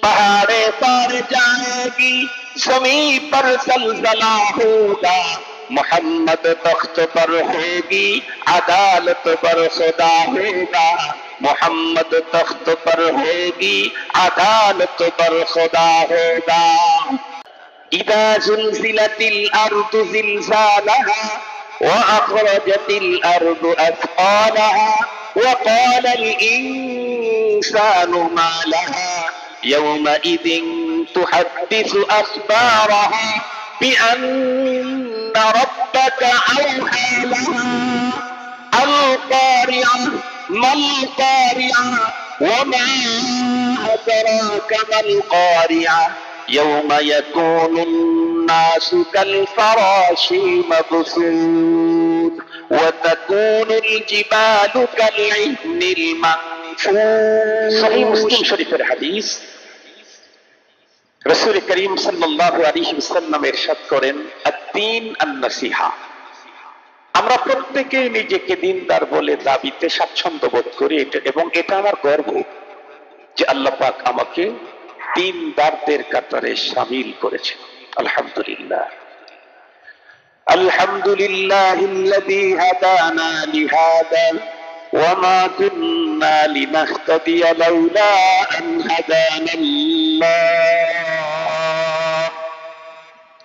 पहाड़े पार जाएगी, ज़मीं पर ज़लज़ला होगा, मोहम्मद तख्त पर होगी, अदालत पर खुदा होगा, मोहम्मद तख्त पर होगी, अदालत पर खुदा होगा। इदा ज़ुल्ज़िलतिल अर्दु ज़िल्ज़ालहा व अख़रजतिल अर्दु अथक़ालहा व क़ालल इंसानु मा लहा यौमइज़िन तुहद्दिसु अख़बारहा बिअन्न रब्बका औहा लहा अल क़ारिअह मल क़ारिअह वमा अदराका मल क़ारिअह यौम यकूनुन्नासु कल्फराशिल मबसूस व तकूनुल जिबालु कल्इह्निल मंफूश। सहीह मुस्लिम शरीफের হাদিস। রাসূল করিম সাল্লাল্লাহু আলাইহি ওয়াসাল্লাম ইরশাদ করেন, আদ-দীন আন-নাসিহা। আমরা প্রত্যেকেই নিজেকে দিনদার বলে দাবিতে স্বাচ্ছন্দ্য বোধ করি, এবং এটা আমার গর্ব যে আল্লাহ পাক আমাকে দিনদারদের কাতারে শামিল করেছেন। আলহামদুলিল্লাহ। আলহামদুলিল্লাহিল্লাযী হাদানা লিহাদা ওয়া মা কুন্না লিনাহতাদিয়া লাউলা আন হাদানাল্লাহ।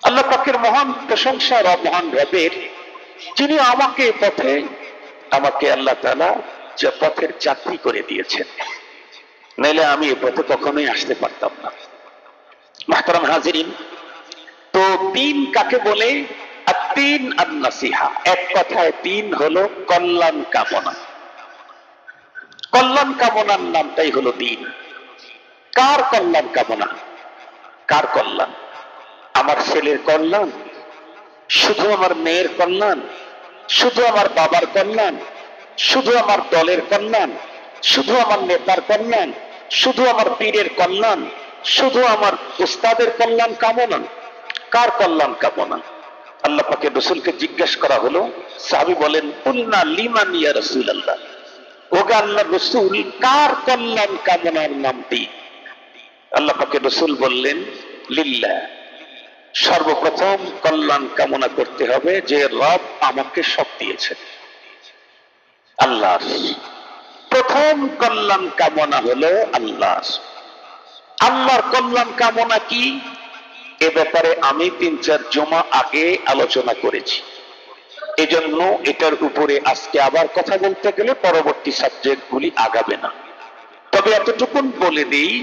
আল্লাহ পাকের মহান প্রশংসা আর মহান রবের, যিনি আমাকে আল্লাহ তাআলা যে পথের যাত্রী করে দিয়েছেন, নাইলে আমি এ পথে কখনোই আসতে পারতাম না। মুহতারাম হাজিরিন, তো দ্বীন কাকে বলে? আদ-দীন আন-নাসিহা। এক কথায় দ্বীন হলো কল্যাণ কামনা। কল্যাণ কামনার নামটাই হলো দ্বীন। কার কল্যাণ কামনা? কার কল্যাণ? আমার ছেলের কল্যাণ? শুধু আমার মেয়ের কল্যাণ? শুধু আমার বাবার কল্যাণ? শুধু আমার দলের কল্যাণ? শুধু আমার নেতার কল্যাণ? শুধু আমার পীরের কল্যাণ? শুধু আমার উস্তাদের কল্যাণ কামনা? কার কল্যাণ কামনা? আল্লাহ পাকের রাসূলকে জিজ্ঞেস করা হলো। সাহাবী বলেন, কুলনা লিমান ইয়া রাসূলুল্লাহ, ওগো আল্লাহর রাসূল, কার কল্যাণ কামনার নামটি? আল্লাহ পাকের রাসূল বললেন, লিল্লাহ। সর্বপ্রথম কল্যাণ কামনা করতে হবে যে রব আমাকে সব দিয়েছেন, আল্লাহর। প্রথম কল্যাণ কামনা হলো আল্লাহর। আল্লাহর কল্যাণ কামনা কি? এ ব্যাপারে আমি ৩-৪ জুমা আগে আলোচনা করেছি, এজন্য এটার উপরে আজকে আবার কথা বলতে গেলে পরবর্তী সাবজেক্টগুলি আগাবে না। তবে এতটুকুন বলে দিই,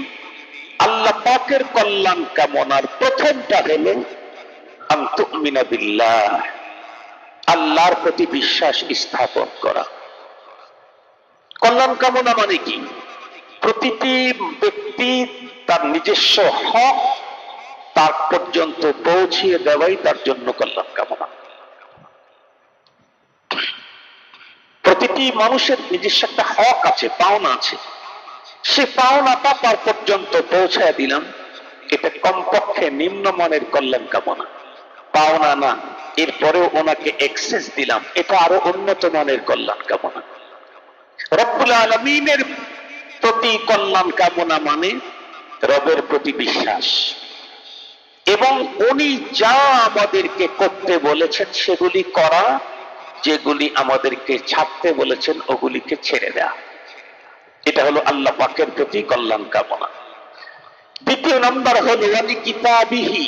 আল্লাহ পাকের কল্যাণ কামনার প্রথমটা হলো আন তুমিনা বিল্লাহ, আল্লাহর প্রতি বিশ্বাস স্থাপন করা। কল্যাণ কামনা মানে কি? প্রতিটি ব্যক্তি তার নিজস্ব হক তার পর্যন্ত পৌঁছিয়ে দেওয়াই তার জন্য কল্যাণ কামনা। প্রতিটি মানুষের নিজস্ব একটা হক আছে, পাওনা আছে, সে পাওনাটা তার পর্যন্ত পৌঁছায় দিলাম, এটা কমপক্ষে নিম্নমানের কল্যাণ কামনা। পাওনা না, এরপরেও ওনাকে এক্সেস দিলাম, এটা আরো উন্নত মানের কল্যাণ কামনা। রব্বুল আলামিনের প্রতি কল্যাণ কামনা মানে রবের প্রতি বিশ্বাস, এবং উনি যা আমাদেরকে করতে বলেছেন সেগুলি করা, যেগুলি আমাদেরকে ছাড়তে বলেছেন ওগুলিকে ছেড়ে দেয়া। এটা হলো আল্লাহ পাকের প্রতি কল্যাণ কামনা। দ্বিতীয় নম্বর হলো ওয়ালি কিতাবিহি,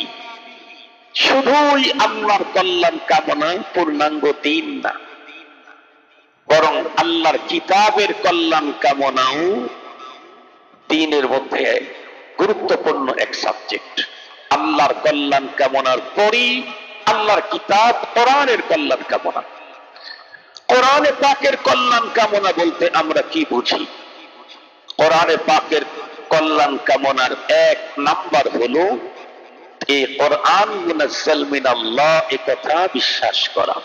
শুধুই আল্লাহর কল্যাণ কামনা, পূর্ণাঙ্গ দ্বীন না, বরং আল্লাহর কিতাবের কল্যাণ কামনাও দ্বীনের মধ্যে গুরুত্বপূর্ণ এক সাবজেক্ট। আল্লাহর কল্যাণ কামনার পরই আল্লাহর কিতাব কোরআনের কল্যাণ কামনা। কোরআনে পাকের কল্যাণ কামনা বলতে আমরা কি বুঝি? কোরআনে পাকের কল্যাণ কামনার এক নাম্বার হলো এই কোরআন মুনাজ্জাল মিনাল্লাহ, এ কথা বিশ্বাস করা।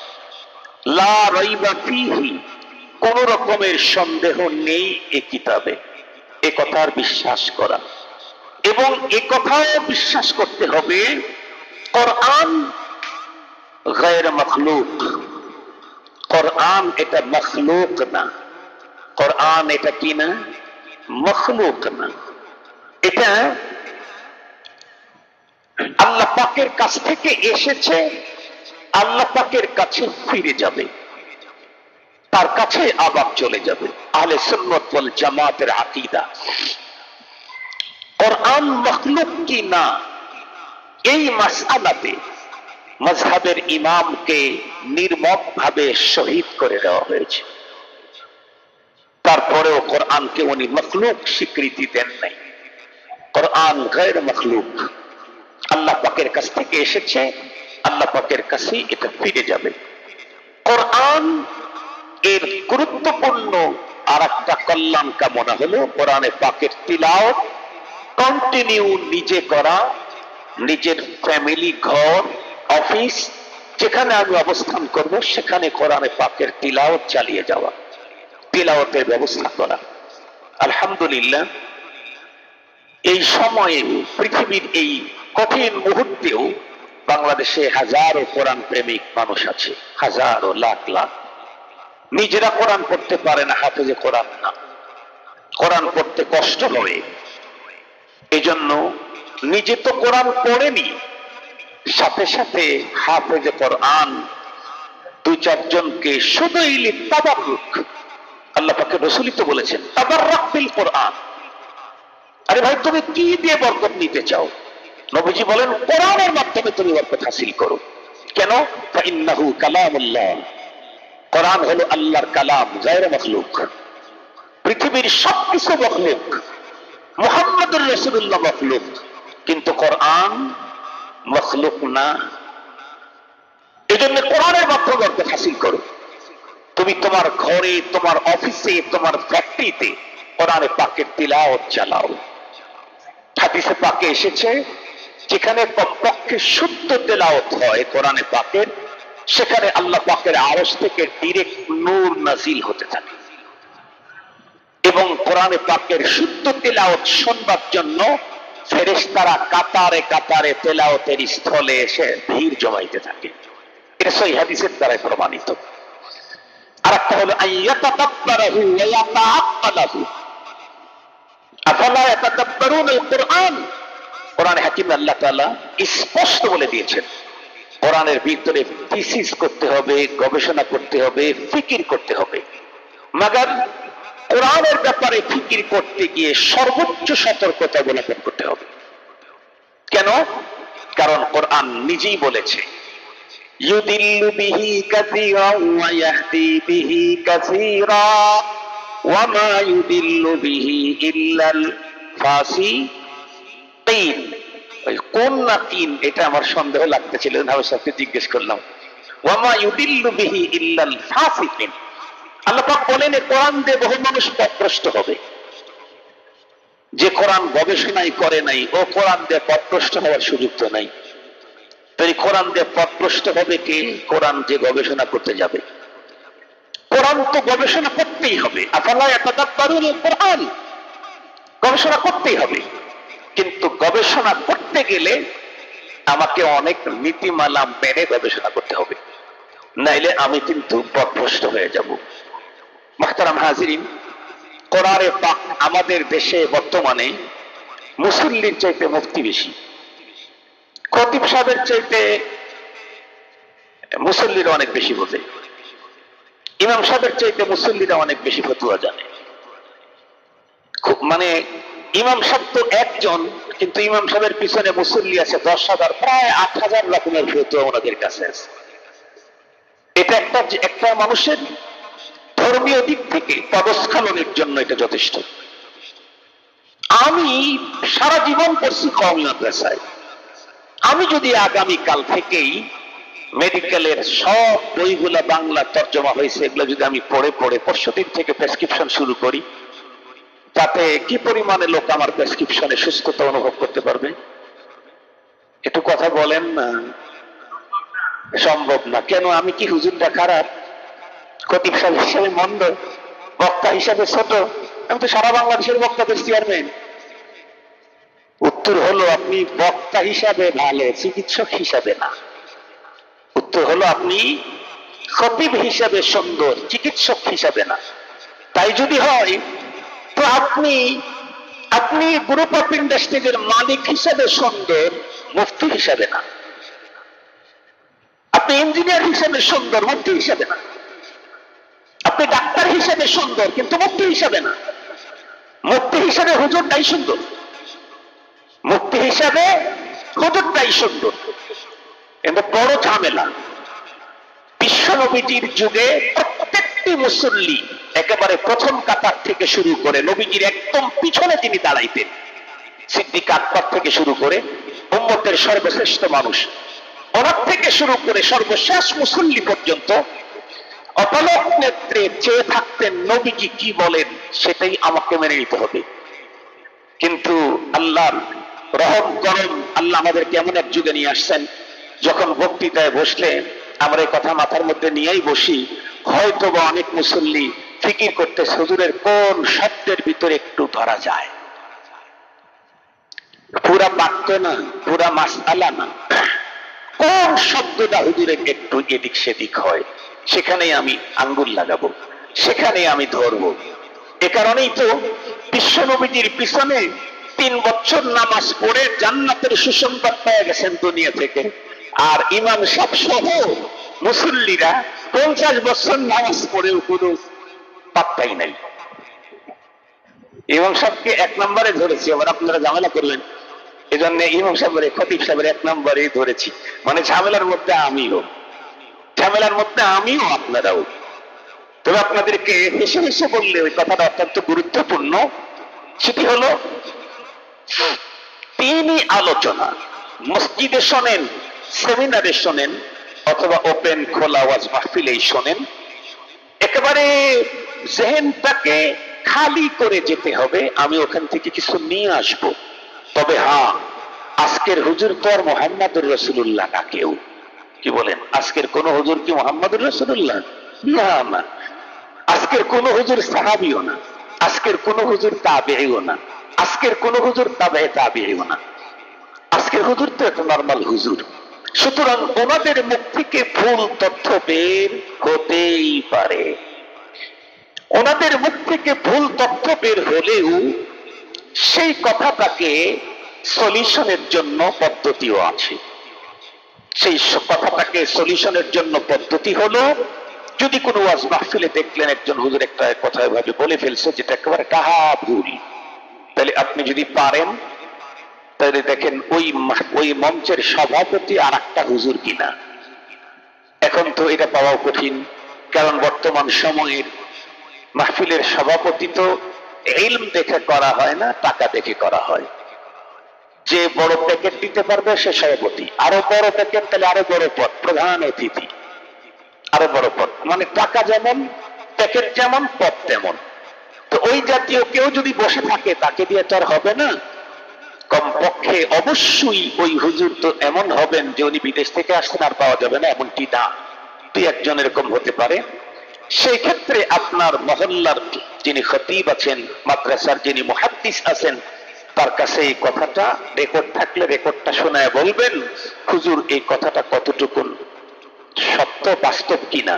লা রাইবা ফীহি, কোন রকমের সন্দেহ নেই এ কিতাবে, এ কথার বিশ্বাস করা। এবং এ কথাও বিশ্বাস করতে হবে কোরআন গায়র মখলুক, কোরআন এটা মখলুক না, কোরআন এটা কি না? মখলুক না, এটা আল্লাহ পাকের কাছ থেকে এসেছে, আল্লাহ পাকের কাছে ফিরে যাবে, তার কাছে আবার চলে যাবে। আহলে সুন্নাত ওয়াল জামাতের আকীদা। কোরআন মখলুক কি না, এই মাসআলাতে মাযহাবের ইমামকে নির্মমভাবে শহীদ করে দেওয়া হয়েছে। তারপরেও কোরআনকে উনি মখলুক স্বীকৃতি দেন নাই। কোরআন গায়র মখলুক, আল্লাহ পাকের কাছ থেকে এসেছে, আল্লাহ পাকের কাছে এটা ফিরে যাবে। কোরআন এর গুরুত্বপূর্ণ আর একটা কল্যাণ কামনা হলো কোরআনে পাকের তিলাওয়াত কন্টিনিউ নিজে করা, নিজের ফ্যামিলি, ঘর, অফিস, যেখানে আমি অবস্থান করব সেখানে কোরআনে পাকের তিলাওয়াত চালিয়ে যাওয়া, তিলাওয়াতের ব্যবস্থা করা। আলহামদুলিল্লাহ, এই সময়ে পৃথিবীর এই কঠিন মুহূর্তেও বাংলাদেশে হাজারো কোরআন প্রেমিক মানুষ আছে, হাজারো, লাখ লাখ। নিজেরা কোরআন পড়তে পারে না, হাফেজে কোরআন না, কোরআন পড়তে কষ্ট হয়, এজন্য নিজে তো কোরআন পড়েনি, সাথে সাথে হাফেজে কোরআন দুই চারজনকে শুধুই লিতাবাররুক, আল্লাহ পাকের রাসূলই তো বলেছেন তাবাররাক বিল কোরআন। আরে ভাই, তুমি কি দিয়ে বরকত নিতে চাও? নবীজি বলেন কোরআনের মাধ্যমে তুমি বরকত হাসিল করো। কেন? ফাইন্নাহু কালামুল্লাহ, কোরআন হলো আল্লাহর কালাম, গায়র মখলুক। পৃথিবীর সবকিছু মখলুক, মুহাম্মদুর রাসূলুল্লাহ মখলুক, কিন্তু কোরআন মখলুক না। এজন্য কোরআনের মাধ্যমে বরকত হাসিল করো। তুমি তোমার ঘরে, তোমার অফিসে, তোমার ফ্যাক্টরিতে কোরআনে পাকের তিলাওয়াত চালাও। হাদিসে পাকে এসেছে যেখানে কমপক্ষে শুদ্ধ তেলাওয়াত হয় কোরআনে পাকের, সেখানে আল্লাহ পাকের আরশ থেকে ডাইরেক্ট নূর নাজিল হতে থাকে। এবং কোরআনে পাকের শুদ্ধ তেলাওয়াত শুনবার জন্য ফেরেশতারা কাতারে কাতারে তেলাওয়াতের স্থলে এসে ভিড় জমাইতে থাকে। এটা সহিহ হাদিসের দ্বারা প্রমাণিত। আরেকটা হলো আইয়াতাদাব্বারহু ওয়া ইয়াতাআক্কালহু, আফালা ইয়াতাদাব্বারুনাল কুরআন। কোরআনে হাকিমে আল্লাহ তাআলা স্পষ্ট বলে দিয়েছেন কোরআনের ভিতরে থিসিস করতে হবে, গবেষণা করতে হবে, ফিকির করতে হবে। মাগার কোরআনের ব্যাপারে ফিকির করতে গিয়ে সর্বোচ্চ সতর্কতা অবলম্বন করতে হবে। কেন? কারণ কোরআন নিজেই বলেছে ইউদিল্লু বিহি কাসীরান ওয়া ইয়াহদি বিহি কাসীরা ওয়া মা ইউদিল্লু বিহি ইল্লাল ফাসিকিন। ওই কোন না তিন, এটা আমার সন্দেহ লাগতেছিল, নবী সাহেবকে জিজ্ঞেস করলাম। ওয়া মা ইউদিল্লু বিহি ইল্লাল ফাসিকিন। আল্লাহ পাক বলেন কোরআন দিয়ে বহু মানুষ পথভ্রষ্ট হবে। যে কোরআন গবেষণাই করে নাই, ও কোরআন দিয়ে পথভ্রষ্ট হওয়ার সুযোগ তো নাই। তাই কোরআন দিয়ে পথভ্রষ্ট হবে কে? কোরআন যে গবেষণা করতে যাবে। কোরআন তো গবেষণা করতেই হবে। আফালা ইয়াতাদাব্বারুনাল কুরআন, গবেষণা করতেই হবে। কিন্তু গবেষণা করতে গেলে আমাকে অনেক নীতিমালা মেনে গবেষণা করতে হবে, নাইলে আমি কিন্তু পথভ্রষ্ট হয়ে যাব। মুহতারাম হাজিরিন, কোরআনে পাক আমাদের দেশে বর্তমানে মুসল্লির চাইতে মুফতি বেশি, খতিব সাহেবের চাইতে মুসল্লিরা অনেক বেশি বোঝে, ইমাম সাহেবের চাইতে মুসল্লিরা অনেক বেশি ফতোয়া জানে। মানে ইমাম সাহেব তো একজন, কিন্তু ইমাম সাহেবের পিছনে মুসল্লি আছে 10,000, প্রায় 8,000 রকমের ফতোয়া ওনাদের কাছে আছে। এটা একটা মানুষের ধর্মীয় দিক থেকে পদস্খলনের জন্য এটা যথেষ্ট। আমি সারা জীবন পড়ছি কওমি মাদ্রাসায়। আমি যদি আগামী কাল থেকেই মেডিকেলের সব বইগুলা বাংলা তর্জমা হয়েছে এগুলো যদি আমি পড়ে পড়ে পরশুদিন থেকে প্রেসক্রিপশন শুরু করি, তাতে কি পরিমাণে লোক আমার প্রেসক্রিপশনে সুস্থতা অনুভব করতে পারবে? একটু কথা বলেন না। সম্ভব না। কেন? আমি কি হুজুরটা খারাপ? খতিব সাহেব হিসাবে মন্দ? বক্তা হিসাবে ছোট? আমি তো সারা বাংলাদেশের বক্তাদের চেয়ারম্যান। উত্তর হলো আপনি বক্তা হিসাবে ভালো, চিকিৎসক হিসাবে না। উত্তর হলো আপনি খতিব হিসাবে সুন্দর, চিকিৎসক হিসাবে না। তাই যদি হয় তো আপনি গ্রুপ অফ ইন্ডাস্ট্রিজের মালিক হিসাবে সুন্দর, মুফতি হিসাবে না। আপনি ইঞ্জিনিয়ার হিসেবে সুন্দর, মুফতি হিসাবে না। আপনি ডাক্তার হিসেবে সুন্দর, কিন্তু মুফতি হিসাবে না। মুফতি হিসাবে হুজুরটাই সুন্দর, মুফতি হিসাবে হুজুরটাই সুন্দর। কিন্তু বড় ঝামেলা, বিশ্ব নবীজির যুগে প্রত্যেকটি মুসল্লি একেবারে প্রথম কাতার থেকে শুরু করে নবীজির একদম পিছনে তিনি দাঁড়াইতেন। সিদ্দিক আকবর থেকে শুরু করে উম্মতের সর্বশ্রেষ্ঠ মানুষ, ওনার থেকে শুরু করে সর্বশেষ মুসল্লি পর্যন্ত অপলক নেত্রে চেয়ে থাকতেন নবীজি কি বলেন সেটাই আমাকে মেনে নিতে হবে। কিন্তু আল্লাহর রহম করম, আল্লাহ আমাদেরকে এমন এক যুগে নিয়ে আসছেন যখন বক্তৃতায় বসলে আমরা এই কথা মাথার মধ্যে নিয়েই বসি, হয়তো বা অনেক মুসল্লি ফিকির করতে হুজুরের কোন শব্দের ভিতরে একটু ধরা যায়, পুরা বাক্য না, পুরা মাসআলা না, কোন শব্দটা হুজুরের একটু এদিক সেদিক হয়, সেখানেই আমি আঙ্গুল লাগাবো, সেখানেই আমি ধরবো। এ কারণেই তো বিশ্ব নবীজির পিছনে 3 বছর নামাজ পড়ে জান্নাতের সুসংবাদ পেয়ে গেছেন দুনিয়া থেকে। আর ইমাম সাহেব সহ মুসল্লিরা 50 বছর নামাজ পড়েও কোনো পাত্তাই নাই। ইমাম সাহেবকে 1 নম্বরে ধরেছি, আবার আপনারা ঝামেলা করবেন, এজন্য ইমাম সাহেবের খতিব সাহেবের 1 নম্বরে ধরেছি। মানে ঝামেলার মধ্যে আমিও, ঝামেলার মধ্যে আমিও, আপনারাও। তবে আপনাদেরকে হেসে হেসে বললে ওই কথাটা অত্যন্ত গুরুত্বপূর্ণ। সেটি হলো, তিনি আলোচনা মসজিদে শোনেন, সেমিনারে শোনেন, অথবা ওপেন খোলা ওয়াজ মাহফিলেই শোনেন, একেবারে জেহেনটাকে খালি করে যেতে হবে, আমি ওখান থেকে কিছু নিয়ে আসব। তবে হ্যাঁ, আজকের হুজুর তো আর মুহাম্মদুর রাসূলুল্লাহ না কেউ। কি বলেন? আজকের কোন হুজুর কি মুহাম্মদুর রাসূলুল্লাহ? না না। আজকের কোন হুজুর সাহাবীও না, আজকের কোন হুজুর তাবেঈও না, আজকের কোন হুজুর তাবেঈ তাবেঈও না। আজকের হুজুর তো একটা নরমাল হুজুর। সুতরাং ওনাদের মুখ থেকে ভুল তথ্য বের হতেই পারে। ওনাদের মুখ থেকে ভুল তথ্য বের হলেও সেই কথাটাকে সলিউশনের জন্য পদ্ধতিও আছে। সেই কথাটাকে সলিউশনের জন্য পদ্ধতি হলো, যদি কোনো ওয়াজ মাহফিলে দেখলেন একজন হুজুর একটা কথা এভাবে বলে ফেলছে যেটা একেবারে কাহা ভুল, তাহলে আপনি যদি পারেন তাহলে দেখেন ওই মঞ্চের সভাপতি আর একটা হুজুর কিনা। এখন তো এটা পাওয়াও কঠিন, কারণ বর্তমান সময়ের মাহফিলের সভাপতি তো ইলম দেখে করা হয় না, টাকা দেখে করা হয়। যে বড় প্যাকেট দিতে পারবে সে সভাপতি, আরো বড় প্যাকেট তাহলে আরো বড় পদ, প্রধান অতিথি, আরো বড় পদ। মানে টাকা যেমন, প্যাকেট যেমন, পদ তেমন। তো ওই জাতীয় কেউ যদি বসে থাকে তাকে দিয়ে তো আর হবে না। কমপক্ষে অবশ্যই ওই হুজুর তো এমন হবেন যে উনি বিদেশ থেকে আসছেন আর পাওয়া যাবে না, এমনটি না, 2-1 এরকম হতে পারে। সেই ক্ষেত্রে আপনার মহল্লার যিনি খতিব আছেন, মাদ্রাসার যিনি মুহাদ্দিস আছেন, তার কাছে এই কথাটা রেকর্ড থাকলে রেকর্ডটা শোনায় বলবেন, হুজুর এই কথাটা কতটুকু সত্য, বাস্তব কিনা।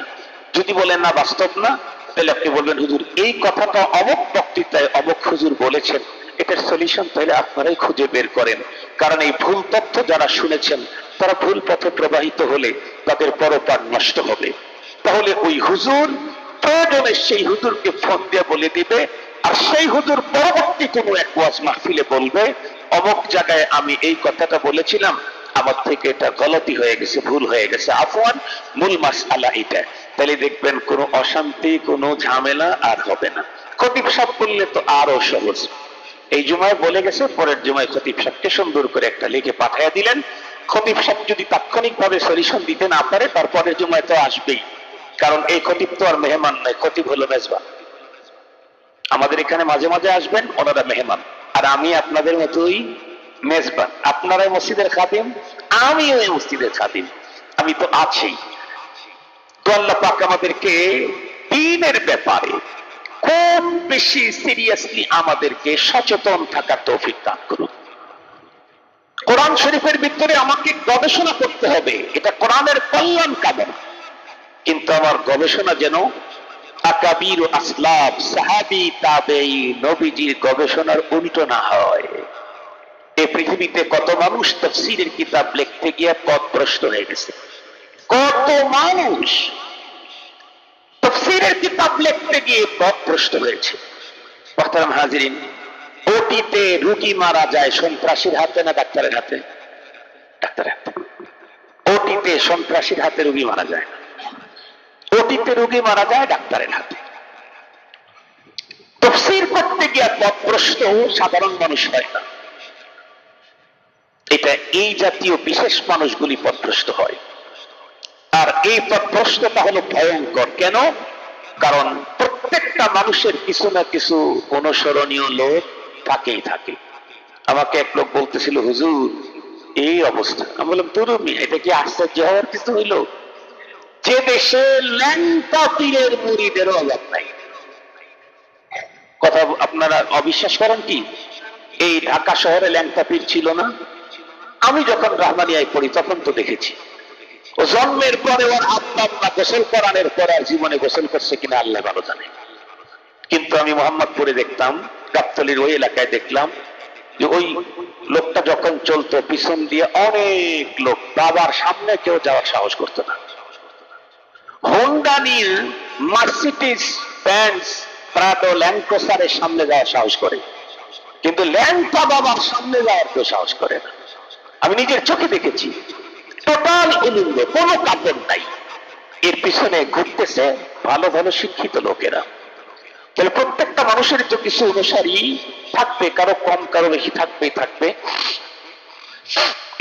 যদি বলেন না বাস্তব না, তাহলে আপনি বলবেন হুজুর এই কথাটা অমুক বক্তৃতায় অমুক হুজুর বলেছেন, এটার সলিউশন তাহলে আপনারাই খুঁজে বের করেন। কারণ এই ভুল তথ্য যারা শুনেছেন তারা ভুল পথে প্রবাহিত হলে তাদের পরপার নষ্ট হবে। তাহলে ওই হুজুর প্রয়োজনে সেই হুজুরকে ফোন দিয়ে বলে দিবে, আর সেই হুজুর পরবর্তী কোনো এক ওয়াজ মাহফিলে বলবে, অমুক জায়গায় আমি এই কথাটা বলেছিলাম, আমার থেকে এটা গলতি হয়ে গেছে, ভুল হয়ে গেছে, আফওয়ান, মূল মাসআলা এটা। তাহলে দেখবেন কোনো অশান্তি, কোনো ঝামেলা আর হবে না। খতিব সাহেব বললে তো আরো সহজ। এই জুমায় বলে গেছে, পরের জুমায় খতিব সাহেবকে সুন্দর করে একটা লিখে পাঠিয়ে দিলেন। খতিব সাহেব যদি তাৎক্ষণিকভাবে সলিউশন দিতে না পারে, তারপরের জুমায় তো আসবেই, কারণ এই খতিব তো আর মেহমান নয়, খতিব হলো মেজবান। আমাদের এখানে মাঝে মাঝে আসবেন, ওনারা মেহমান, আর আমি আপনাদের মতোই মেজবান। আপনারা মসজিদের খাদিম, আমিও এই মসজিদের খাদিম, আমি তো আছি। তো আল্লাহ পাক আমাদেরকে দ্বীনের ব্যাপারে খুব বেশি সিরিয়াসলি আমাদেরকে সচেতন থাকার তৌফিক দান করুন। কোরআন শরীফের ভিতরে আমাকে গবেষণা করতে হবে, এটা কোরআনের কল্যাণ কামনা, কিন্তু আমার গবেষণা যেন আকাবির, আসলাফ, সাহাবী, তাবেঈ, নবীজির গবেষণার উল্টো না হয়। এই পৃথিবীতে কত মানুষ তাফসীরের কিতাব লিখতে গিয়ে পথভ্রষ্ট হয়ে গেছে। কত মানুষ তাফসীরের কিতাব লিখতে গিয়ে পথভ্রষ্ট হয়েছে। মুহতারাম হাজিরিন, ওটিতে রোগী মারা যায় সন্ত্রাসীর হাতে না ডাক্তারের হাতে? ডাক্তারের হাতে। ওটিতে সন্ত্রাসীর হাতে রোগী মারা যায় না, ওটিতে রোগী মারা যায় ডাক্তারের হাতে। তাফসীর করতে গিয়ে পথভ্রষ্ট সাধারণ মানুষ হয় না, এটা এই জাতীয় বিশেষ মানুষগুলি পথভ্রষ্ট হয়। আর এই পথভ্রষ্টতা হলো ভয়ঙ্কর। কেন? কারণ প্রত্যেকটা মানুষের কিছু না কিছু অনুসরণীয় লোক থাকেই থাকে। আমাকে এক লোক বলতেছিল, হুজুর এই অবস্থা। আমি বললাম, তুরুমি, এটা কি আশ্চর্য হওয়ার কিছু হইল? যে দেশে ল্যাংটা পীরের মুরিদেরও অভাব নাই। কথা আপনারা অবিশ্বাস করেন কি? এই ঢাকা শহরে ল্যাংটা পীর ছিল না? আমি যখন রাহমানিয়ায় পড়ি তখন তো দেখেছি। ও জন্মের পরে ওর আব্বা আম্মা গোসল করানোর পর আর জীবনে গোসল করছে কিনা আল্লাহ ভালো জানে। কিন্তু আমি মোহাম্মদপুরে দেখতাম, গাবতলীর ওই এলাকায় দেখলাম যে ওই লোকটা যখন চলতো পিছন দিয়ে অনেক লোক, বাবার সামনে কেউ যাওয়ার সাহস করতো না। হোন্ডা নিয়ে মার্সিডিজ বেঞ্জ প্রাডো ল্যান্ডক্রুজারের সামনে যাওয়ার সাহস করে, কিন্তু ল্যাংটা বাবার সামনে যাওয়ার কেউ সাহস করে না। আমি নিজের চোখে দেখেছি। টোটাল উলঙ্গ, কোনো কাপড় নাই, এর পিছনে ঘুরতেছে ভালো ভালো শিক্ষিত লোকেরা। তাহলে প্রত্যেকটা মানুষের তো কিছু অনুসারী থাকবে, কারো কম কারো বেশি থাকবেই থাকবে।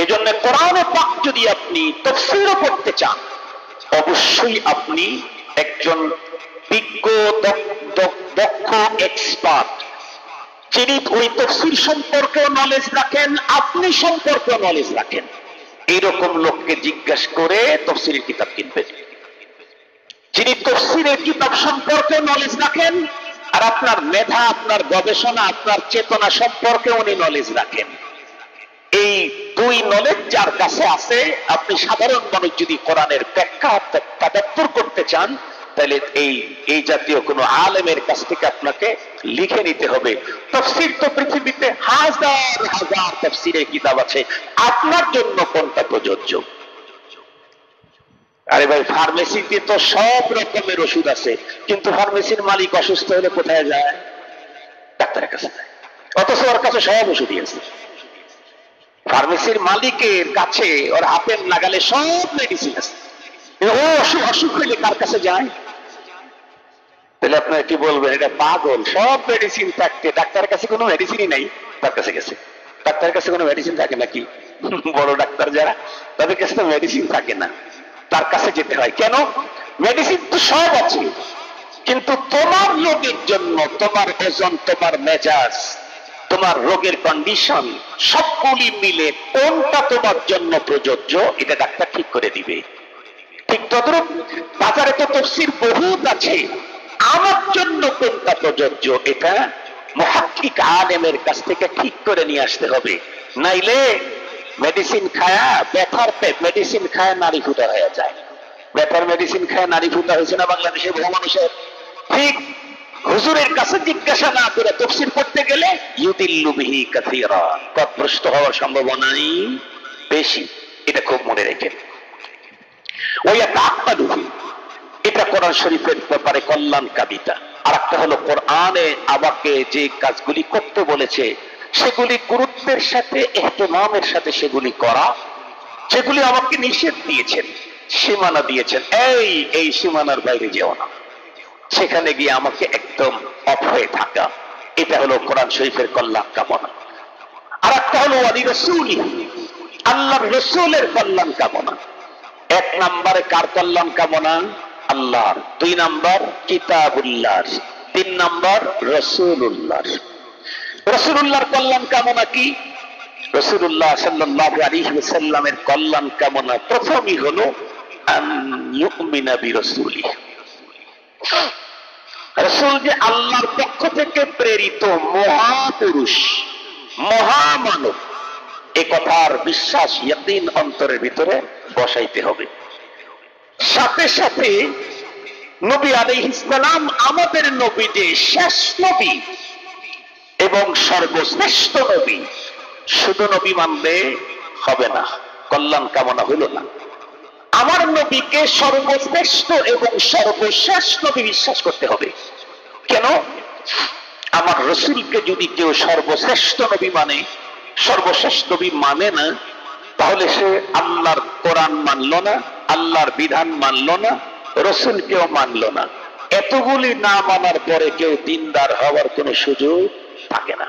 এজন্য কোরআনে পাক যদি আপনি তাফসীরও করতে চান, অবশ্যই আপনি একজন বিজ্ঞ দক্ষ এক্সপার্ট, যিনি ওই তাফসীর সম্পর্কে নলেজ রাখেন, আপনি সম্পর্কে নলেজ রাখেন, এইরকম লোককে জিজ্ঞাসা করে তাফসীরের কিতাব কিনবেন। যিনি তাফসীরের কিতাব সম্পর্কে নলেজ রাখেন আর আপনার মেধা, আপনার গবেষণা, আপনার চেতনা সম্পর্কে উনি নলেজ রাখেন, এই দুই নলেজ যার কাছে আছে, আপনি সাধারণ মানুষ যদি কোরআনের ব্যাখ্যা তাদাব্বুর করতে চান, তাহলে এই জাতীয় কোন আলেমের কাছ থেকে আপনাকে লিখে নিতে হবে। তাফসীর তো পৃথিবীতে হাজার হাজার তাফসীরের কিতাব আছে, আপনার জন্য কোনটা প্রযোজ্য? আরে ভাই, ফার্মেসিতে তো সব রকমের ওষুধ আছে, কিন্তু ফার্মেসির মালিক অসুস্থ হলে কোথায় যায়? ডাক্তারের কাছে যায়। অথচ ওর কাছে সব ওষুধই আছে। ফার্মেসির মালিকের কাছে ওর হাতের লাগালে সব মেডিসিন আছে, ও অসুখ হইলে কার কাছে যায়? তাহলে আপনার কি বলবেন? এটা পাগল। সব মেডিসিন থাকতে ডাক্তারের কাছে কোনো মেডিসিনই নাই, তার কাছে গেছে। ডাক্তারের কাছে কোনো মেডিসিন থাকে নাকি? বড় ডাক্তার যারা, তাদের কাছে তো মেডিসিন থাকে না, তার কাছে যেতে হয়। কেন? মেডিসিন তো সব আছে, কিন্তু তোমার রোগের জন্য, তোমার ওজন, তোমার মেজাজ, তোমার রোগের কন্ডিশন সবগুলি মিলে কোনটা তোমার জন্য প্রযোজ্য, এটা ডাক্তার ঠিক করে দিবে। ঠিক তদ্রূপ বাজারে তো তাফসীর বহুত আছে, আমার জন্য কোনটা প্রযোজ্য, এটা মুহাক্কিক আলেমের কাছ থেকে ঠিক করে নিয়ে আসতে হবে। নাইলে মেডিসিন খায়া, ব্যথার মেডিসিন খায়া নারী ফুটা হয়ে যায়। ব্যথার মেডিসিন খায়া নারী ফুটা হয়েছে না বাংলাদেশে বহু মানুষের? ঠিক হুজুরের কাছে জিজ্ঞাসা না করে তাফসীর করতে গেলে ইউদিল্লু বিহি কাসীরা, পথভ্রষ্ট হওয়ার সম্ভাবনাই বেশি। এটা খুব মনে রেখেন। ওই একটা আত্মাদুহি, এটা কোরআন শরীফের ব্যাপারে কল্যাণ কাবিতা। আর একটা হলো কোরআনে আমাকে যে কাজগুলি করতে বলেছে সেগুলি গুরুত্বের সাথে, ইহতিমামের সাথে সেগুলি করা। যেগুলি আমাকে নিষেধ দিয়েছেন, সীমানা দিয়েছেন, এই সীমানার বাইরে যেও না, সেখানে গিয়ে আমাকে একদম অফ হয়ে থাকা। এটা হলো কোরআন শরীফের কল্যাণ কামনা। আর একটা হলো ওয়ালি রাসূলি, আল্লাহর রাসূলের কল্যাণ কামনা। এক নম্বরে কার কল্যাণ কামনা? আল্লাহর। দুই নম্বর কিতাবুল্লাহর। তিন নম্বর রাসূলুল্লাহর। রাসূলুল্লাহর কল্যাণ কামনা কি? রাসূলুল্লাহ সাল্লাল্লাহু আলাইহি ওয়াসাল্লামের কল্যাণ কামনা প্রথমই হলো আন ইউমিনা বিরাসূলিহি, রাসূল যে আল্লাহর পক্ষ থেকে প্রেরিত মহাপুরুষ, মহামানব, এ কথার বিশ্বাস, ইয়াকিন অন্তরের ভিতরে বসাইতে হবে। সাথে সাথে নবী আলাইহিস সালাম আমাদের নবী যে শেষ নবী এবং সর্বশ্রেষ্ঠ নবী, শুধু নবী মানলে হবে না, কল্যাণ কামনা হইল না। আমার নবীকে সর্বশ্রেষ্ঠ এবং সর্বশেষ নবী বিশ্বাস করতে হবে। কেন? আমার রসুলকে যদি কেউ সর্বশ্রেষ্ঠ নবী মানে, সর্বশেষ নবী মানে না, তাহলে সে আল্লাহর কোরআন মানল না, আল্লাহর বিধান মানল না, রসুলকেও মানল না। এতগুলি না মানার পরে কেউ দিনদার হওয়ার কোন সুযোগ থাকে না।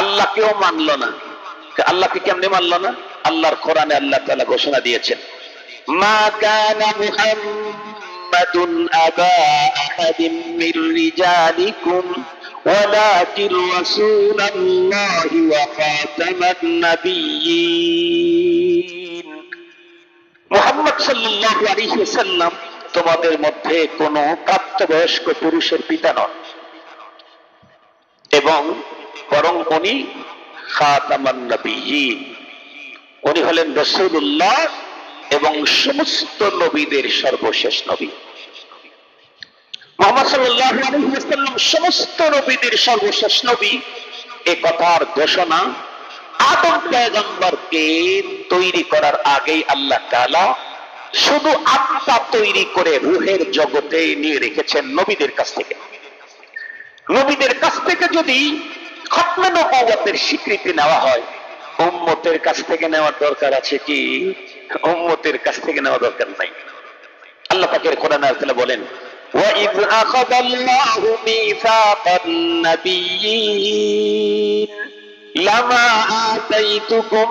আল্লাহকেও মানল না। আল্লাহকে কেমনে মানল না? আল্লাহর কোরআনে আল্লাহ তাআলা ঘোষণা দিয়েছেন, মা কানা মুহাম্মাদুন আবা আহাদিম মির রিজালিকুম ওয়ালাকিন রাসূলুল্লাহি ওয়া খাতামান নাবিয়্যিন। মুহাম্মদ সাল্লাল্লাহু আলাইহি ওয়াসাল্লাম তোমাদের মধ্যে কোন প্রাপ্তবয়স্ক পুরুষের পিতা নন, এবং বরং উনি খাতামান নাবিয়্যিন, উনি হলেন রাসূলুল্লাহ এবং সমস্ত নবীদের সর্বশেষ নবী। মুহাম্মদ সাল্লাল্লাহু আলাইহি ওয়াসাল্লাম সমস্ত নবীদের সর্বশেষ নবী। এই কথার ঘোষণা আদম পয়গম্বরকে তৈরি করার আগেই আল্লাহ তাআলা শুধু আত্মা তৈরি করে রূহের জগতে নিয়ে রেখেছেন নবীদের কাছ থেকে। নবীদের কাছ থেকে যদি খতমে নবুওয়াতের স্বীকৃতি নেওয়া হয়, উম্মতের কাছ থেকে নেওয়ার দরকার আছে কি? উম্মতের কাছ থেকে নেওয়া দরকার নাই। আল্লাহ পাকের কোরআনে আয়াতে বলেন, وَإِذْ أَخَذَ اللَّهُ مِيثَاقَ النَّبِيِّينَ لَمَا آتَيْتُكُم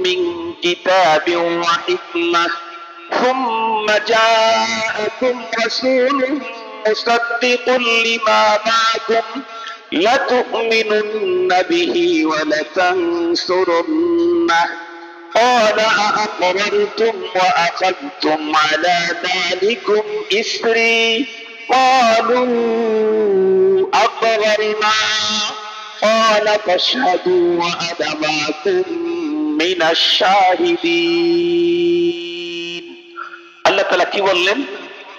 مِّن كِتَابٍ وَحِكْمَةٍ ثُمَّ جَاءَكُمْ رَسُولٌ مُصَدِّقٌ لِّمَا مَعَكُمْ لَتُؤْمِنُنَّ بِهِ وَلَتَنصُرُنَّهُ قال أأقررتم وأخذتم على ذلكم إصري قالوا أقررنا قال فاشهدوا وأنا معكم من الشاهدين। আল্লাহ তাআলা কি বললেন?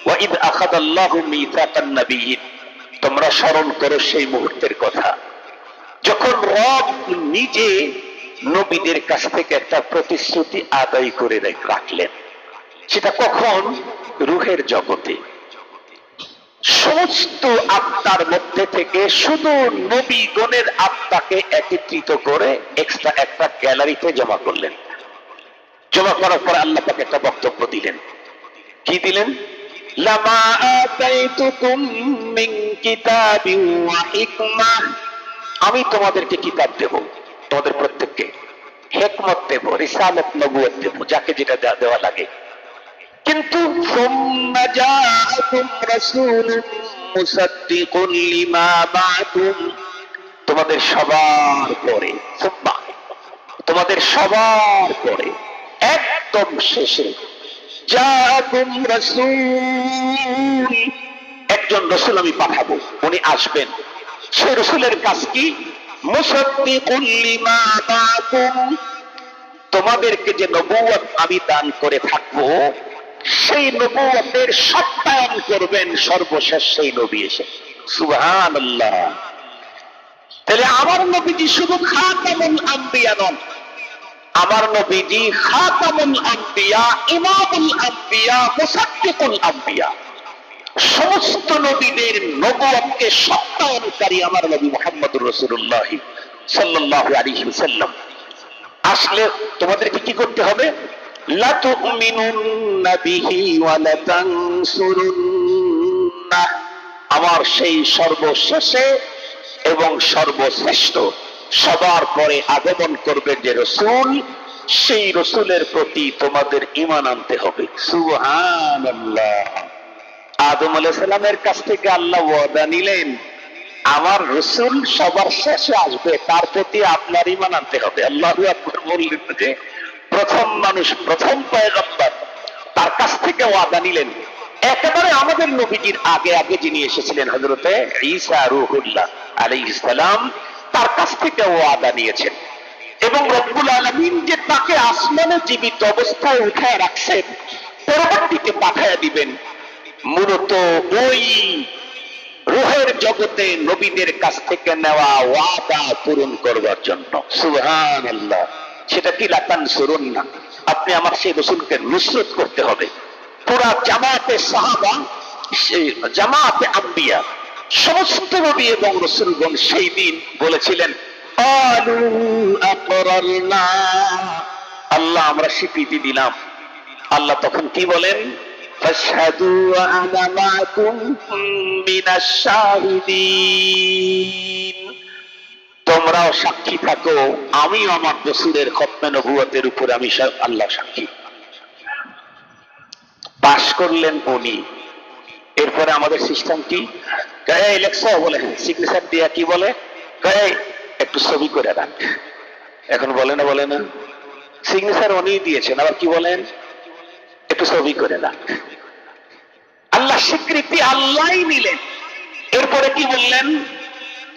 وإذ أخذ الله ميثاق النبيين। তোমরা স্মরণ করো সেই মুহূর্তের কথা যখন রব নিজে নবীদের কাছ থেকে একটা প্রতিশ্রুতি আদায় করে রাখলেন। সেটা কখন? রূহের জগতে। সমস্ত আত্মার মধ্যে থেকে শুধু নবীগণের আত্মাকে একত্রিত করে এক্সট্রা একটা গ্যালারিতে জমা করলেন। জমা করার পর আল্লাহ পাক একটা বক্তব্য দিলেন। কি দিলেন? লামা আতাইতুকুম মিন কিতাবিন ওয়া হিকমাহ। আমি তোমাদেরকে কিতাব দেব, তোমাদের প্রত্যেককে হিকমত দেব, রিসালাত নবুয়ত দেব, যাকে যেটা দেওয়া লাগে। কিন্তু সুম্মা জাআকুম রাসূলুন মুসাদ্দিকুন লিমা মাআকুম। তোমাদের সবার পরে, সুম্মা তোমাদের সবার পরে একদম শেষে জাআকুম রাসূল, একজন রাসূল আমি পাঠাবো, উনি আসবেন। সেই রাসূলের কাজ কি? মুসাদ্দিকুন লিমা মাআকুম, তোমাদেরকে যে নবুয়ত আমি দান করে থাকবো সেই নবুয়তের সত্যায়ন করবেন সর্বশেষ সেই নবী এসে। সুবহানাল্লাহ। তাহলে আমার নবীজি শুধু খাতামুল আম্বিয়া নন, আমার নবীজি খাতামুল আম্বিয়া, ইমামুল আম্বিয়া, মুসাদ্দিকুল আম্বিয়া। সমস্ত নবীদের নবুয়তকে সত্যায়নকারী আমার নবী মুহাম্মদুর রাসূলুল্লাহ সাল্লাল্লাহু আলাইহি ওয়াসাল্লাম আসলে তোমাদেরকে কি করতে হবে? লা তুমিনুন্না বিহি ওয়া লা তানসুরুন্নাহ। আমার সেই সর্বশেষে এবং সর্বশ্রেষ্ঠ সবার পরে আগমন করবেন যে রাসূল, সেই রাসূলের প্রতি তোমাদের ঈমান আনতে হবে। সুবহানাল্লাহ। আদম আলাইহিস সালামের কাছ থেকে আল্লাহ ওয়াদা নিলেন, আমার রাসূল সবার শেষে আসবে, তার প্রতি আপনার ঈমান আনতে হবে। আল্লাহু আকবার বললেন যে প্রথম মানুষ, প্রথম পয়গম্বর, তার কাছ থেকে ওয়াদা নিলেন। একেবারে আমাদের নবীজির আগে আগে যিনি এসেছিলেন হযরতে ঈসা রূহুল্লাহ আলাইহিস সালাম, তার কাছ থেকে ওয়াদা নিয়েছেন। এবং রব্বুল আলামিন যে তাকে আসমানে জীবিত অবস্থায় উঠায় রাখছেন, পরবর্তীতে পাঠায়া দিবেন মূলত ওই রূহের জগতে নবীদের কাছ থেকে নেওয়া ওয়াদা পূরণ করবার জন্য। সুবহানাল্লাহ। সেটা কি লাতান সুরুন না, আপনি আমার সেই রাসূলকে নুসরত করতে হবে। পুরা জামাতে সাহাবা, জামাতে আম্বিয়া, সমস্ত নবী এবং রাসূলগণ সেই দিন বলেছিলেন আলু আকরারনা, আল্লাহ আমরা স্বীকৃতি দিলাম। আল্লাহ তখন কি বলেন? ফাশহাদু ওয়া আনা মাআকুম মিনাশ শাহিদিন, তোমরাও সাক্ষী থাকো, আমি আমার রাসূলের খতমে নবুয়তের উপর আমি আল্লাহ সাক্ষী। পাশ করলেন উনি। এরপরে আমাদের সিস্টেম কি? এই লেখছো বলে সিগনেচার দিয়া কি বলে, একটু ছবি করে রাখ। এখন বলে না, বলে না, সিগনেচার উনি দিয়েছেন, আবার কি বলেন? একটু ছবি করে রাখ। আল্লাহ স্বীকৃতি আল্লাহই নিলেন। এরপরে কি বললেন?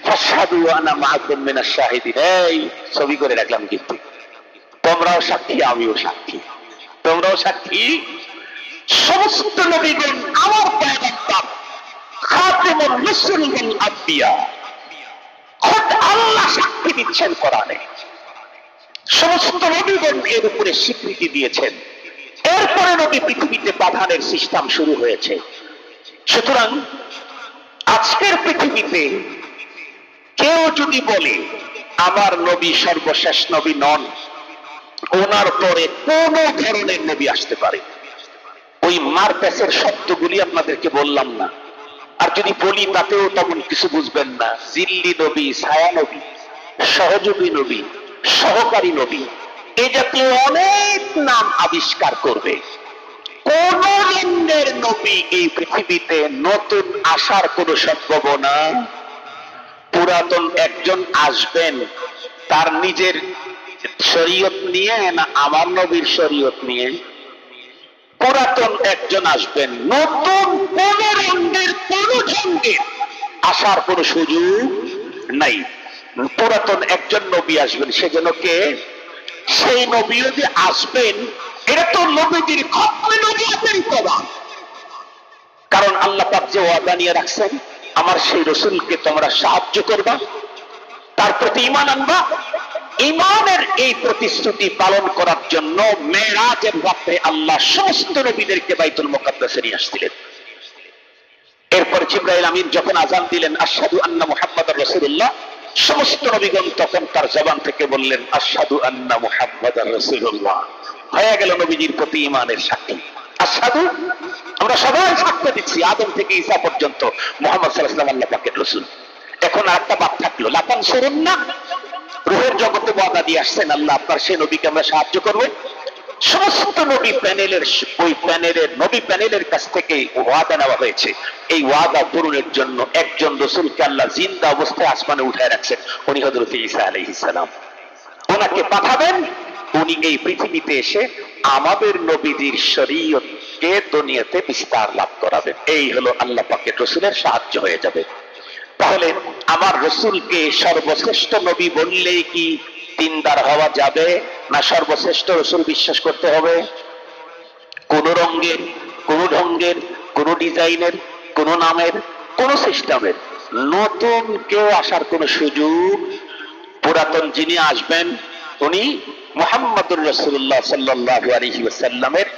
ফাশহাদু ওয়া আনা মাআকুম মিনাশ শাহিদিন, এই ছবি করে রাখলাম কিন্তু তোমরাও সাক্ষী আমিও সাক্ষী, তোমরাও সাক্ষী। সমস্ত নবীগণ আমার পয়গম্বর খাতেমুর রাসূল ওয়াল আম্বিয়া, খোদ আল্লাহ সাক্ষী দিচ্ছেন কোরআনে। সমস্ত নবীগণ এর উপরে স্বীকৃতি দিয়েছেন। এরপরে নবী পৃথিবীতে পাঠানোর সিস্টেম শুরু হয়েছে। সুতরাং আজকের পৃথিবীতে কেউ যদি বলে আমার নবী সর্বশেষ নবী নন, ওনার পরে কোন ধরনের নবী আসতে পারে, ওই মারপ্যাচের শব্দগুলি আপনাদেরকে বললাম না। আর যদি বলি তাতেও তেমন কিছু বুঝবেন না। জিল্লি নবী, ছায়া নবী, সহযোগী নবী, সহকারী নবী, এ জাতীয় অনেক নাম আবিষ্কার করবে। কোন রঙের নবী এই পৃথিবীতে নতুন আসার কোন সম্ভাবনা? পুরাতন একজন আসবেন তার নিজের শরীয়ত নিয়ে, না আমার নবীর শরীয়ত নিয়ে? পুরাতন একজন আসবেন, নতুন কোন রঙের কোন ঢঙ্গের আসার কোন সুযোগ নাই। পুরাতন একজন নবী আসবেন, সেজন্য কে? সেই নবী যদি আসবেন, এটা তো নবীদের খতমে নবুয়তের প্রমাণ। কারণ আল্লাহ পাক যে ওয়াদা নিয়ে রাখছেন, আমার সেই রাসূলকে তোমরা সাহায্য করবা, তার প্রতি ঈমান আনবা। ঈমানের এই প্রতিশ্রুতি পালন করার জন্য মেরাজের রাতে আল্লাহ সমস্ত নবীদেরকে বাইতুল মুকাদ্দাসে নিয়ে আসছিলেন। এরপর জিবরাইল আমিন যখন আযান দিলেন আশহাদু আন্না মুহাম্মাদুর রাসূলুল্লাহ, সমস্ত নবীগণ তখন তার জবান থেকে বললেন আশহাদু আন্না মুহাম্মাদুর রাসূলুল্লাহ। হয়ে গেল নবীজির প্রতি ঈমানের সাক্ষী। আশহাদু, আমরা সবাই সাক্ষ্য দিচ্ছি আদম থেকে ঈসা পর্যন্ত মুহাম্মদ সাল্লাল্লাহু আলাইহি ওয়াসাল্লাম আল্লাহ পাকের রাসূল। এখন আরেকটা বাদ থাকলো, লাতান সুরুন না, রূহের জগতে ওয়াদা দিয়ে আসছেন আল্লাহ আপনার সেই নবীকে আমরা সাহায্য করব। সমস্ত নবী প্যানেলের, ওই প্যানেলের নবী প্যানেলের কাছ থেকে ওয়াদা নেওয়া হয়েছে। এই ওয়াদা পূরণের জন্য একজন রাসূলকে আল্লাহ জিন্দা অবস্থায় আসমানে উঠায় রাখছেন, উনি হযরত ঈসা আলাইহিস সালাম। ওনাকে পাঠাবেন, উনি এই পৃথিবীতে এসে আমাদের নবীদের শরীয়তকে দুনিয়াতে বিস্তার লাভ করাবেন। এই হলো আল্লাহ পাকের রাসূলের সাহায্য হয়ে যাবে। তাহলে আমার রাসূলকে সর্বশ্রেষ্ঠ নবী বললেই কি দিনদার হওয়া যাবে, না সর্বশ্রেষ্ঠ রাসূল বিশ্বাস করতে হবে? কোন রঙের, কোন ঢঙ্গের, কোন ডিজাইনের, কোন নামের, কোন সিস্টেমের নতুন কেউ আসার কোন সুযোগ? পুরাতন যিনি আসবেন উনি মুহাম্মদুর রাসূলুল্লাহ সাল্লাল্লাহু আলাইহি ওয়াসাল্লামের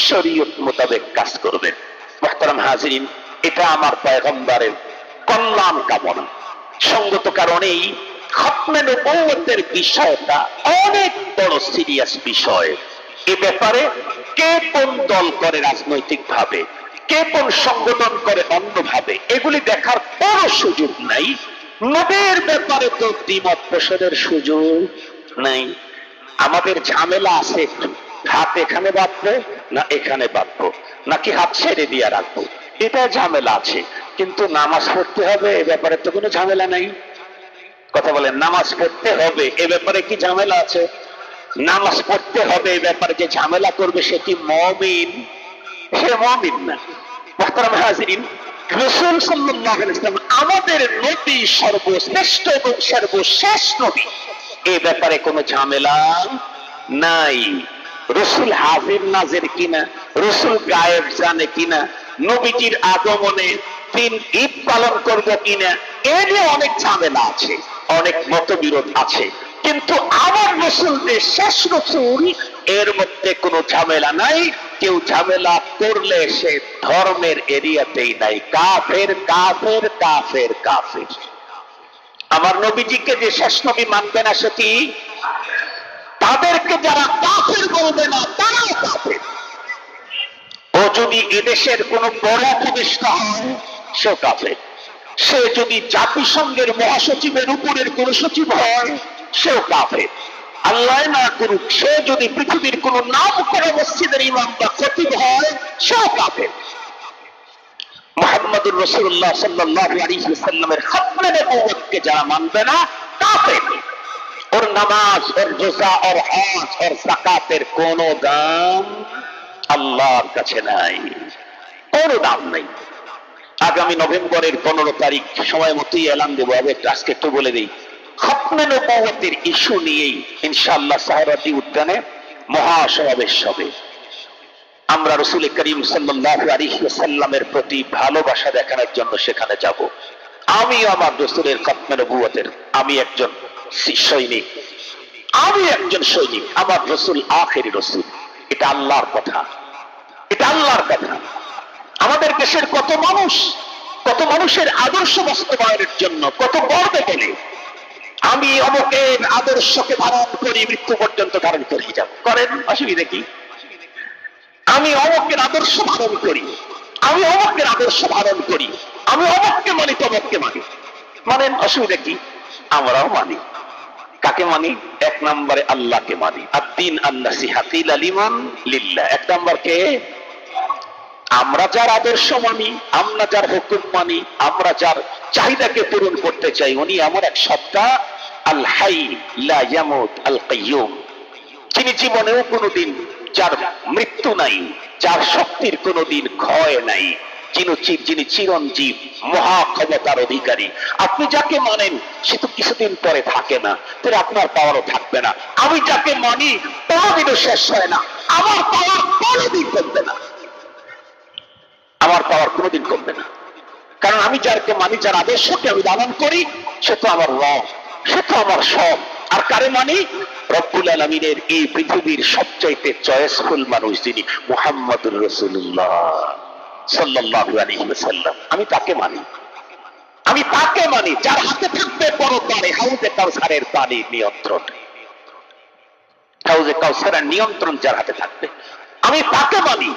শরীয়ত মোতাবেক কাজ করবেন। মুহতারাম হাজিরিন, এটা আমার পয়গম্বরের কল্যাণ কামনা। সঙ্গত কারণেই খতমে নবুয়তের বিষয়টা অনেক বড় সিরিয়াস বিষয়। এ ব্যাপারে কে কোন দল করে রাজনৈতিক ভাবে, কে কোন সংগঠন করে অন্যভাবে, এগুলি দেখার কোন সুযোগ নাই। নবীর ব্যাপারে তো দ্বিমত পোষণের সুযোগ নাই। আমাদের ঝামেলা আছে একটু, হাত এখানে বাঁধবো না এখানে বাঁধবো, নাকি হাত ছেড়ে দিয়ে রাখবো, এটা ঝামেলা আছে। কিন্তু নামাজ পড়তে হবে এ ব্যাপারে তো কোনো ঝামেলা নাই। কথা বলেন, নামাজ পড়তে হবে এ ব্যাপারে কি ঝামেলা আছে? নামাজ পড়তে হবে এ ব্যাপারে যে ঝামেলা করবে সে কি মুমিন? সে মুমিন না। মুহতারাম হাজিরিন, রাসূল সাল্লাল্লাহু আলাইহি ওয়াসাল্লাম আমাদের নবী, সর্বশ্রেষ্ঠ এবং সর্বশেষ নবী, এ ব্যাপারে কোনো ঝামেলা নাই। রাসূল হাজির নাজির কিনা, রাসূল গায়েব জানে কিনা, নবীজির আগমনে দিন ঈদ পালন করব কিনা এ নিয়ে অনেক ঝামেলা আছে, অনেক মতবিরোধ আছে। কিন্তু আমার রসুল যে শেষ রসুল, এর মধ্যে কোনো ঝামেলা নাই। কেউ ঝামেলা করলে সে ধর্মের এরিয়াতেই নাই, কাফের কাফের কাফের কাফের। আমার নবীজিকে যে শেষ নবী মানবে না সে কি? তাদেরকে যারা কাফের বলবে না তারাও কাফের। ও যদি এদেশের কোন বড় উপদেষ্টা হয় সেও কাফের। সে যদি জাতিসংঘের মহাসচিবের উপরের কোন সচিব হয় সেও কাফের। আল্লাহ না করুক, সে যদি পৃথিবীর কোন নাম করা মসজিদের ইমাম বা খতিব হয় সেও কাফের। মুহাম্মদুর রাসূলুল্লাহ সাল্লাল্লাহু আলাইহি ওয়াসাল্লামের খাতমে নবুয়তকে যারা মানবে না কাফের। ওর নামাজ, ওর রোজা, ওর হজ, ওর যাকাতের কোনো দাম আল্লাহর কাছে নাই, কোনো দাম নাই। আগামী নভেম্বরের 15 তারিখ সময় মতোই এলান দেবো। আজকে একটু বলে দিই, খাতমে নবুয়তের ইস্যু নিয়েই ইনশাআল্লাহ সাহেবাতি উদ্যানে মহাসমাবেশ হবে। আমরা রাসূল করিম সাল্লাল্লাহু আলাইহি ওয়াসাল্লামের প্রতি ভালোবাসা দেখানোর জন্য সেখানে যাব। আমি আমার রাসূলের খাতমে নবুয়তের আমি একজন সৈনিক, আমি একজন সৈনিক। আমার রাসূল আখেরি রাসূল। এটা আল্লাহর কথা, এটা আল্লাহর কথা। আমাদের দেশের কত মানুষের আদর্শ বাস্তবায়নের জন্য কত গর্বে বলে আমি অমুকের আদর্শকে ধারণ করি, মৃত্যু পর্যন্ত ধারণ করে যাব। করেন, অসুবিধা কি? আমি অমুকের আদর্শ ধারণ করি, আমি অমুকের আদর্শ ধারণ করি, আমি অমুককে মানি তমুককে মানি। মানেন, অসুবিধা কি? আমরাও মানি। কাকে মানি? এক নম্বরে আল্লাহকে মানি। আদ-দীন আন-নাসিহাতি লিমান লিল্লাহ। এক নম্বর কে? আমরা যার আদর্শ মানি, আমরা যার হুকুম মানি, আমরা যার চাহিদাকে পূরণ করতে চাই, উনি এমন এক সত্তা, আল হাই লা ইয়ামুত আল কাইয়ুম, যিনি জীবনেও কোনোদিন, যার মৃত্যু নাই, যার শক্তির কোনোদিন ক্ষয় নাই, যিনি চিরঞ্জীব, মহাক্ষমতার অধিকারী। আপনি যাকে মানেন সে তো কিছুদিন পরে থাকে না, তাহলে আপনার পাওয়ারও থাকবে না। আমি যাকে মানি কোনোদিনও শেষ হয় না, আমার পাওয়ার কোনোদিন কমবে না, আমার পাওয়ার কোনোদিন কমবে না। কারণ আমি যাকে মানি, যার আদর্শকে আমি লালন করি, সে তো আমার রব, সে তো আমার সব। আর কারে মানি? রব্বুল আলামিনের এই পৃথিবীর সবচাইতে চয়েসফুল মানুষ যিনি মুহাম্মদুর রাসূলুল্লাহ সাল্লাল্লাহু আলাইহি ওয়াসাল্লাম, আমি তাকে মানি। আমি তাকে মানি যার হাতে থাকবে পরপারে হাউজে কাউসারের পানি নিয়ন্ত্রণ, হাউজে কাউসারের নিয়ন্ত্রণ যার হাতে থাকবে, আমি তাকে মানি।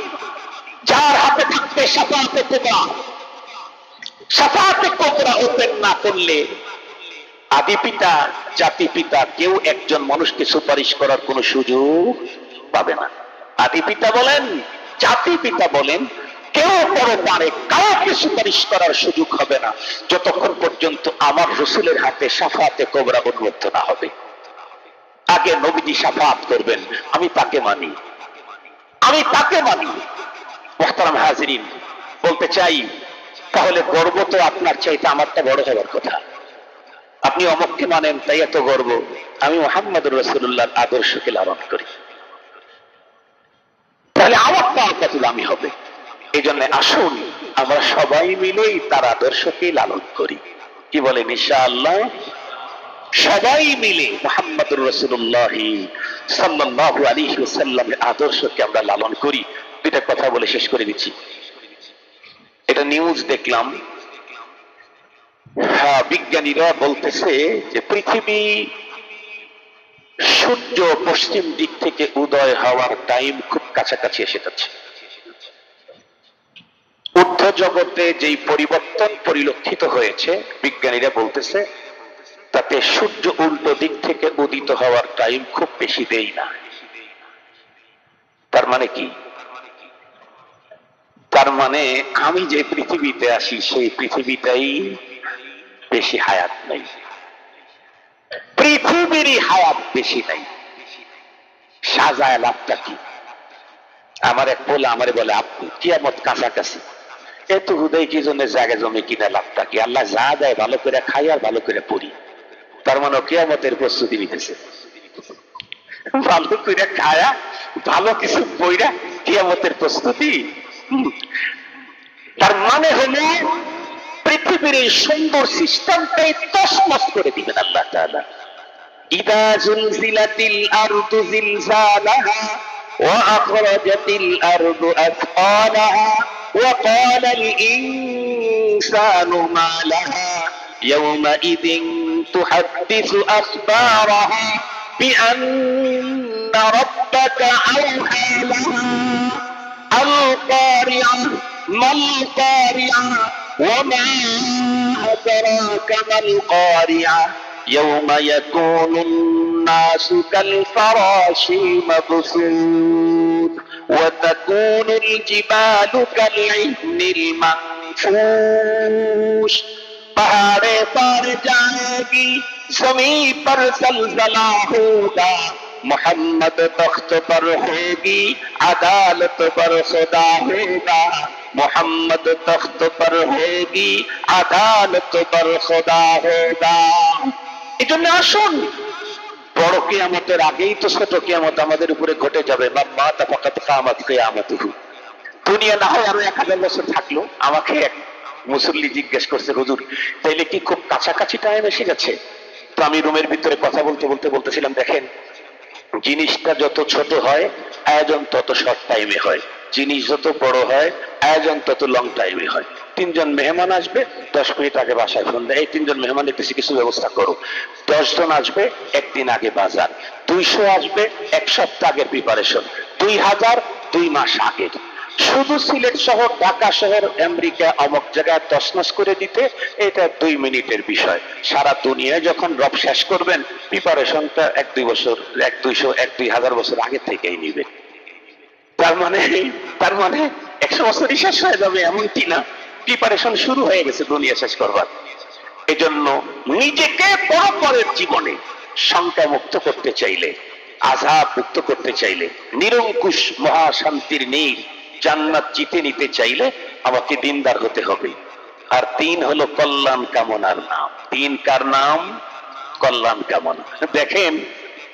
যার হাতে থাকবে শাফাআতে কুবরা, শাফাআতে কুবরা ওপেন না করলে আদি পিতা, জাতি পিতা কেউ একজন মানুষকে সুপারিশ করার কোন সুযোগ পাবে না। আদি পিতা বলেন, জাতি পিতা বলেন, কেউ পরপারে কাউকে সুপারিশ করার সুযোগ হবে না যতক্ষণ পর্যন্ত আমার রাসূলের হাতে শাফাআতে কুবরা উন্মুক্ত না হবে। আগে নবীজি শাফাআত করবেন, আমি তাকে মানি, আমি তাকে মানি। মুহতারাম হাজিরিন, বলতে চাই, তাহলে গর্ব তো আপনার চাইতে আমারটা বড় হওয়ার কথা। আপনি অমুককে মানেন তাই এত গর্ব, আমি মুহাম্মদুর রাসূলুল্লাহর আদর্শকে লালন করি, তাহলে আমার পাওয়ার কত দামি হবে। এই জন্য আসুন আমরা সবাই মিলেই তার আদর্শকে লালন করি। কি বলেন? ইনশাআল্লাহ সবাই মিলে মুহাম্মদুর রাসূলুল্লাহ সাল্লাল্লাহু আলাইহি ওয়াসাল্লামের আদর্শকে আমরা লালন করি। দুইটা কথা বলে শেষ করে দিচ্ছি। এটা নিউজ দেখলাম, বিজ্ঞানীরা বলতেছে যে পৃথিবী সূর্য পশ্চিম দিক থেকে উদয় হওয়ার টাইম খুব কাছাকাছি এসে যাচ্ছে। ঊর্ধ্ব জগতে যেই পরিবর্তন পরিলক্ষিত হয়েছে, বিজ্ঞানীরা বলতেছে তাতে সূর্য উল্টো দিক থেকে উদিত হওয়ার টাইম খুব বেশি দেই না। তার মানে কি? তার মানে আমি যে পৃথিবীতে আসি সেই পৃথিবীটাই বেশি হায়াত নাই, পৃথিবীরই হায়াত বেশি নাই। সাজায় লাভটা কি? আমার এক বলে আমারে বলে, আপনি কিয়ামত কাছাকাছি, এত হুদাই কি জন্য জায়গা জমি কিনা লাভটা কি? আল্লাহ যা দেয় ভালো করে খাই আর ভালো করে পড়ি। তার মানে কিয়ামতের প্রস্তুতি নিতেছে, ভালো করে খায়া ভালো কিছু বইরা কিয়ামতের প্রস্তুতি। তার মানে হলো পৃথিবীর এই সুন্দর সিস্টেমটাই তছনছ করে দিবেন আল্লাহ তাআলা। ইদা জুলজিলাতিল আরদু জিলজালাহা ওয়া আখরাজাতিল আরদু আথকালাহা ওয়া ক্বালাল ইনসানু মা লাহা ইয়াওমাইযিন তুহাদ্দিসু আখবারাহা বিআন্না রাব্বাকা আওহা লাহা আল কারিআ মাল কারিআ ওয়া মা আদরাকা মাল কারিআ يوم يكون الناس كالفراش المبثوث وتكون الجبال كالعهن المنفوش पहाड़े पर जाएगी जमीन पर जलजला होगा मोहम्मद तख्त पर होगी अदालत पर खुदा होगा मोहम्मद तख्त पर होगी अदालत पर खुदा होगा। এজন্য আসুন, বড় কিয়ামতের আগেই তো ছোট কিয়ামত আমাদের উপরে ঘটে যাবে। মাতা ফাকাত কিয়ামত কিয়ামতুহু। দুনিয়া না হয় আরো 1000 বছর থাকলো। আমাকে এক মুসল্লি জিজ্ঞেস করছে, হুজুর তাইলে কি খুব কাছাকাছি টাইম এসে গেছে? তো আমি রুমের ভিতরে কথা বলতে বলতে বলতেছিলাম, দেখেন জিনিসটা যত ছোট হয় আয়োজন তত শর্ট টাইমে হয়, জিনিস যত বড় হয় আয়োজন তত লং টাইমে হয়। 3 জন মেহমান আসবে, 10 মিনিট আগে বাসায় ফোন দেয়, এই 3 জন মেহমানের কিছু ব্যবস্থা করো। 10 জন আসবে, একদিন আগে বাজার। 200 আসবে, 1 সপ্তাহ আগের প্রিপারেশন। 2000 2 মাস আগে। শুধু সিলেট শহর, ঢাকা শহর, আমেরিকা অমুক জায়গায় তছনছ করে দিতে এটা 2 মিনিটের বিষয়। সারা দুনিয়ায় যখন রব শেষ করবেন প্রিপারেশনটা 1-2 বছর, 1-200, 1-2000 বছর আগে থেকেই নিবে। তার মানে 100 বছরই শেষ হয়ে যাবে এমনটি না, প্রিপারেশন শুরু হয়ে গেছে দুনিয়া শেষ করবার। এজন্য নিজেকে পরের জীবনে শঙ্কা মুক্ত করতে চাইলে, আযাব মুক্ত করতে চাইলে, নিরঙ্কুশ মহাশান্তির নীড় জান্নাত জিতে নিতে চাইলে আমাকে দিনদার হতে হবে। আর 3 হলো কল্যাণ কামনার নাম। 3 কার নাম? কল্যাণ কামনা। দেখেন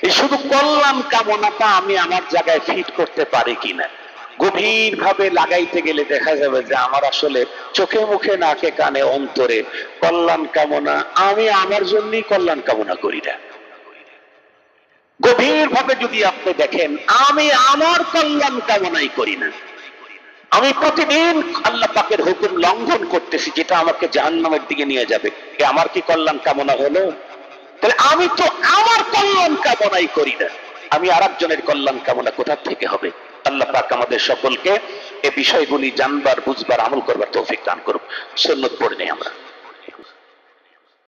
এই শুধু কল্যাণ কামনাটা আমি আমার জায়গায় ফিট করতে পারি কিনা, গভীর ভাবে লাগাইতে গেলে দেখা যাবে যে আমার আসলে চোখে মুখে নাকে কানে অন্তরে কল্যাণ কামনা, আমি আমার জন্যই কল্যাণ কামনা করি না। গভীর ভাবে যদি আপনি দেখেন আমি আমার কল্যাণ কামনাই করি না, আমি প্রতিদিন আল্লাহ পাকের হুকুম লঙ্ঘন করতেছি যেটা আমাকে জাহান্নামের দিকে নিয়ে যাবে, আমার কি কল্যাণ কামনা হলো? তাহলে আমি তো আমার কল্যাণ কামনাই করি না, আমি আরেকজনের কল্যাণ কামনা কোথা থেকে হবে? আল্লাহ পাক আমাদের সকলকে এই বিষয়গুলি জানবার, বুঝবার, আমল করবার তৌফিক দান করুন। সুন্নাত পড়ে নেই আমরা।